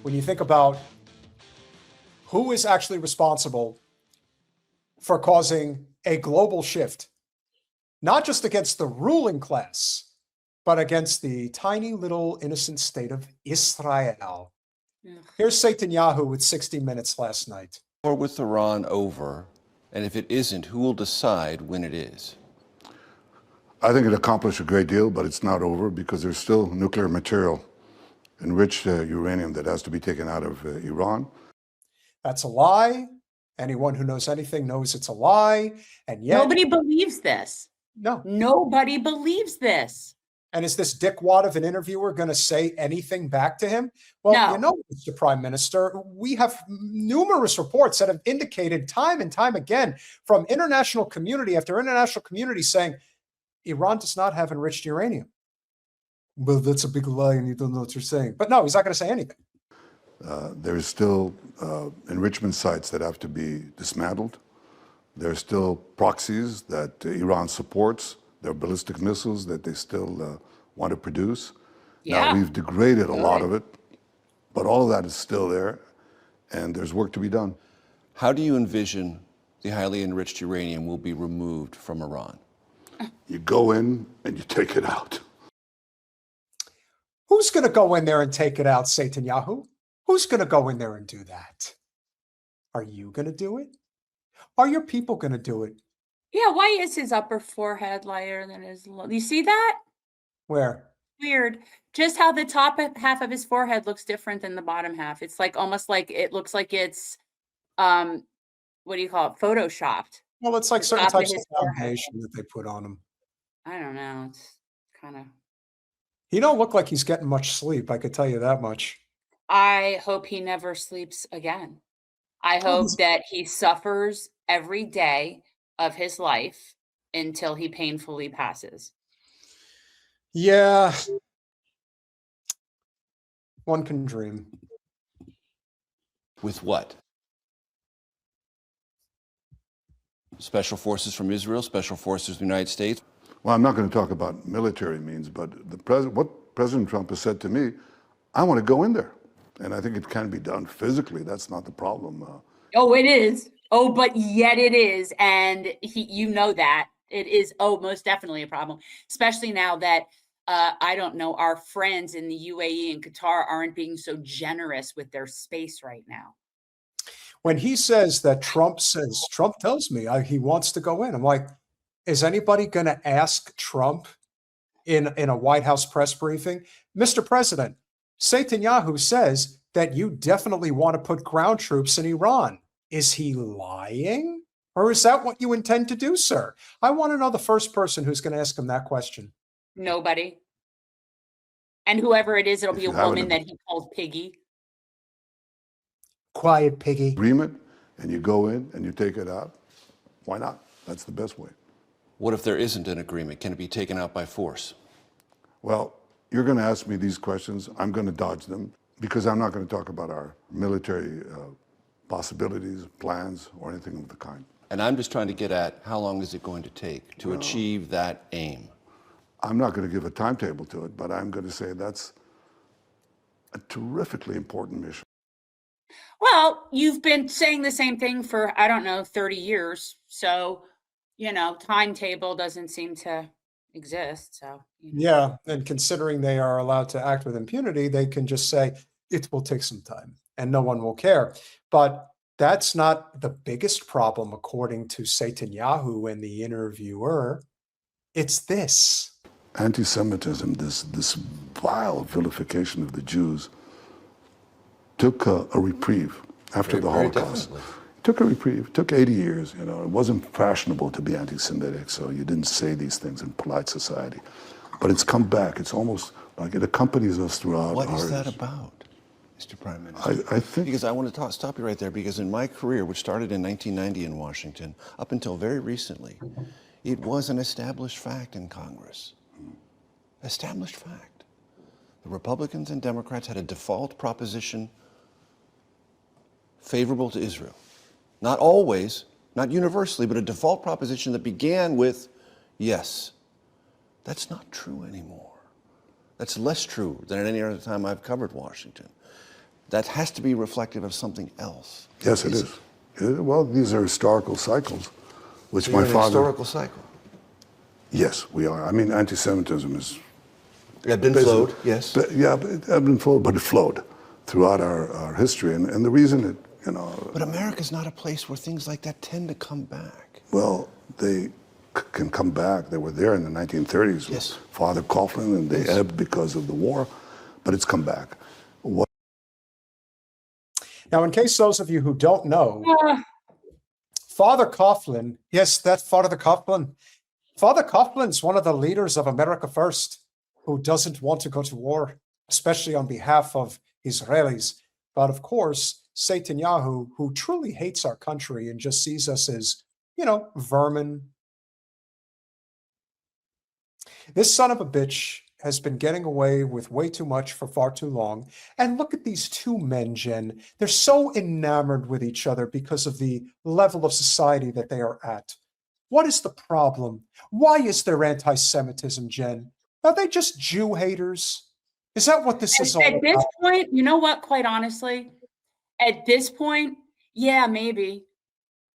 when you think about who is actually responsible for causing a global shift, not just against the ruling class, but against the tiny little innocent state of Israel. Here's Netanyahu with 60 Minutes last night. War with Iran over, and if it isn't, who will decide when it is? I think it accomplished a great deal, but it's not over because there's still nuclear material, enriched uranium that has to be taken out of Iran. That's a lie. Anyone who knows anything knows it's a lie. And yet nobody believes this. No. Nobody believes this. And is this dickwad of an interviewer going to say anything back to him? Well, No. You know, Mr. Prime Minister, we have numerous reports that have indicated time and time again from international community after international community saying Iran does not have enriched uranium. Well, that's a big lie and you don't know what you're saying. But no, he's not going to say anything. There's still enrichment sites that have to be dismantled. There's still proxies that Iran supports. There are ballistic missiles that they still want to produce. Yeah. Now, we've degraded a lot of it, but all of that is still there, and there's work to be done. How do you envision the highly enriched uranium will be removed from Iran? You go in and you take it out. Who's going to go in there and take it out, Netanyahu? Who's going to go in there and do that? Are you going to do it? Are your people going to do it? Yeah, why is his upper forehead lighter than his lower? You see that? Where? Weird. Just how the top half of his forehead looks different than the bottom half. It's like almost like it looks like it's what do you call it? Photoshopped. Well, it's like The certain top of types of his forehead. foundation that they put on him. I don't know. It's kind of. He don't look like he's getting much sleep. I could tell you that much. I hope he never sleeps again. I hope that he suffers every day of his life until he painfully passes. Yeah. One can dream. With what? Special forces from Israel, special forces from the United States? Well, I'm not going to talk about military means, but what President Trump has said to me, I want to go in there. And I think it can be done physically. That's not the problem. Oh, it is. Oh, but yet it is. And you know that. It is, most definitely a problem, especially now that, I don't know, our friends in the UAE and Qatar aren't being so generous with their space right now. When he says that Trump tells me he wants to go in, I'm like, is anybody going to ask Trump in a White House press briefing, Mr. President, Netanyahu says that you definitely want to put ground troops in Iran. Is he lying? Or is that what you intend to do, sir? I want to know the first person who's going to ask him that question. Nobody. And whoever it is, it'll be a woman that he calls Piggy. Quiet, Piggy. Agreement, and you go in and you take it out. Why not? That's the best way. What if there isn't an agreement? Can it be taken out by force? Well, you're going to ask me these questions. I'm going to dodge them because I'm not going to talk about our military possibilities, plans, or anything of the kind. And I'm just trying to get at how long is it going to take to achieve that aim? I'm not going to give a timetable to it, but I'm going to say that's a terrifically important mission. Well, you've been saying the same thing for, 30 years. So, timetable doesn't seem to exist. So, Yeah. And considering they are allowed to act with impunity, they can just say it will take some time and no one will care. But that's not the biggest problem, according to Netanyahu and the interviewer. It's this. Anti-Semitism, this vile vilification of the Jews, took a reprieve after the Holocaust. Took a reprieve, took 80 years. It wasn't fashionable to be anti-Semitic, so you didn't say these things in polite society. But it's come back. It's almost like it accompanies us throughout. What is that about, Mr. Prime Minister? I think... Because I want to stop you right there, because in my career, which started in 1990 in Washington, up until very recently, it was an established fact in Congress. Established fact. The Republicans and Democrats had a default proposition favorable to Israel. Not always, not universally, but a default proposition that began with yes. That's not true anymore. That's less true than at any other time I've covered Washington. that has to be reflective of something else. Yes, it is. Well, these are historical cycles, which So my you're in a father. historical cycle. Yes, we are. I mean, anti-Semitism is. It been flowed, yes. But, yeah, but it had been flowed, but it flowed throughout our history, and the reason it, But America's not a place where things like that tend to come back. Well, they can come back. They were there in the 1930s with Yes. Father Coughlin, and they ebbed because of the war, but it's come back. Now, in case those of you who don't know, Father Coughlin, yes, that's Father Coughlin. Father Coughlin's one of the leaders of America First, who doesn't want to go to war, especially on behalf of Israelis. But of course, Netanyahu, who truly hates our country and just sees us as, vermin. This son of a bitch has been getting away with way too much for far too long. And look at these two men, Jen. They're so enamored with each other because of the level of society that they are at. What is the problem? Why is there anti-Semitism, Jen? Are they just Jew haters? Is that what this is all about? At this point, you know what, quite honestly, at this point, yeah, maybe.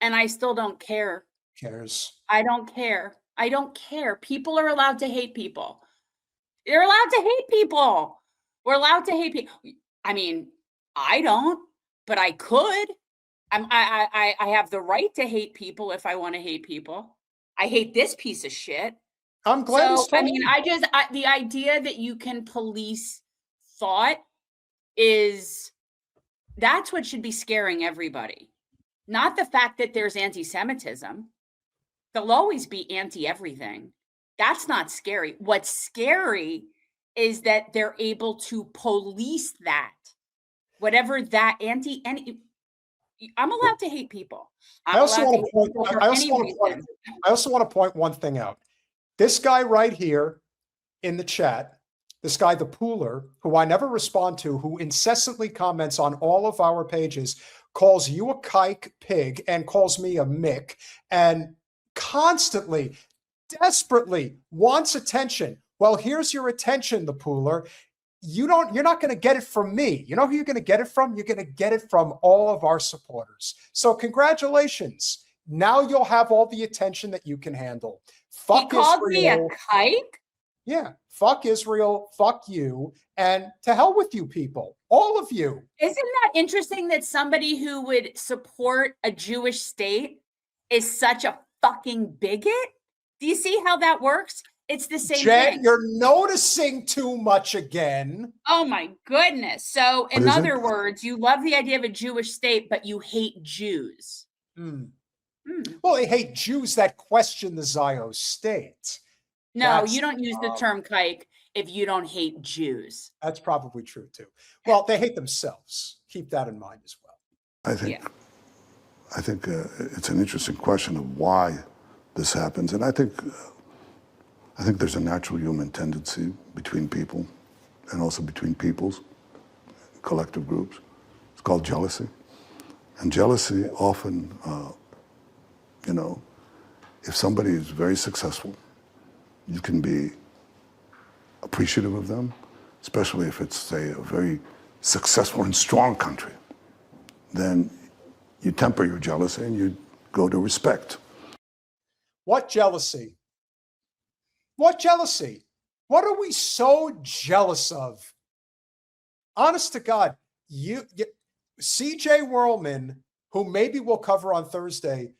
And I still don't care. Who cares? I don't care. I don't care. People are allowed to hate people. They're allowed to hate people. We're allowed to hate people. I mean, I don't, but I could. I have the right to hate people if I want to hate people. I hate this piece of shit. I'm glad. So, I mean, the idea that you can police thought that's what should be scaring everybody. Not the fact that there's anti-Semitism. There'll always be anti-everything. That's not scary. What's scary is that they're able to police that. Whatever that I'm allowed to hate people. I also want to point one thing out. This guy right here in the chat, this guy, the Pooler, who I never respond to, who incessantly comments on all of our pages, calls you a kike pig and calls me a Mick, and constantly, desperately wants attention. Well, here's your attention, the Pooler. You're not going to get it from me. You know who you're going to get it from? You're going to get it from all of our supporters. So congratulations. Now you'll have all the attention that you can handle. Fuck He called Israel. me a kike? Yeah. Fuck Israel. Fuck you. And to hell with you people. All of you. Isn't that interesting that somebody who would support a Jewish state is such a fucking bigot? Do you see how that works? It's the same Jen, thing. you're noticing too much again. Oh my goodness. So in other words, you love the idea of a Jewish state, but you hate Jews. Well, they hate Jews that question the Zio state. No, you don't use the term kike if you don't hate Jews. That's probably true too. Well, they hate themselves. Keep that in mind as well. I think it's an interesting question of why this happens, and I think there's a natural human tendency between people, and also between peoples, collective groups. It's called jealousy, and jealousy often, if somebody is very successful, you can be appreciative of them, especially if it's, say, a very successful and strong country. Then you temper your jealousy and you go to respect. What jealousy? What jealousy? What are we so jealous of? Honest to God, CJ Whirlman, who maybe we'll cover on Thursday.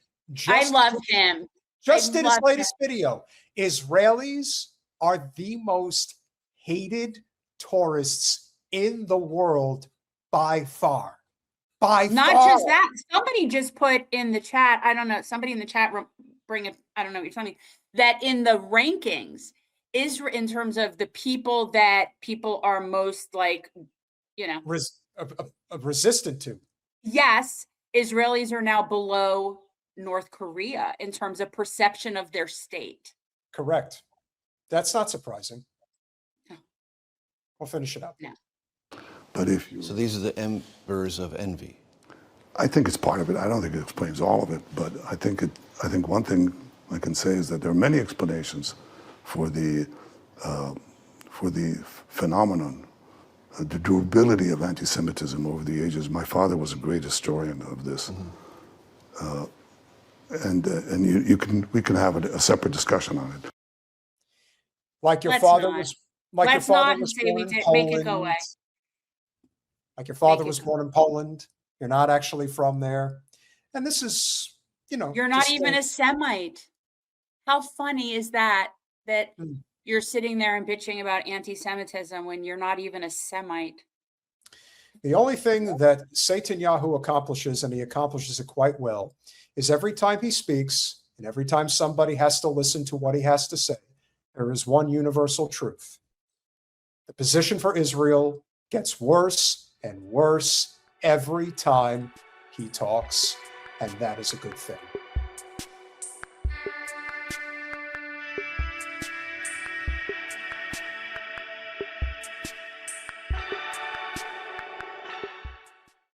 I love him. Just in his latest video, Israelis are the most hated tourists in the world by far. Not just that. Somebody just put in the chat, I don't know, somebody in the chat room, I don't know what you're telling me, that in the rankings, in terms of the people that people are most resistant to. Yes, Israelis are now below North Korea in terms of perception of their state. Correct. That's not surprising. No. We'll finish it up. No. But so these are the embers of envy. I think it's part of it. I don't think it explains all of it, but I think one thing I can say is that there are many explanations for the phenomenon the durability of anti-Semitism over the ages. My father was a great historian of this. And we can have a separate discussion on it. Like your Let's father not. was, like your Let's father not and was say we born in did. Make it go away. Poland. Like your father Make it was go born in Poland. You're not actually from there. And this is, you know, You're not just even a Semite. How funny is that? That Hmm. you're sitting there and bitching about anti-Semitism when you're not even a Semite. The only thing that Netanyahu accomplishes, and he accomplishes it quite well, is every time he speaks and every time somebody has to listen to what he has to say, there is one universal truth. The position for Israel gets worse and worse every time he talks, and that is a good thing.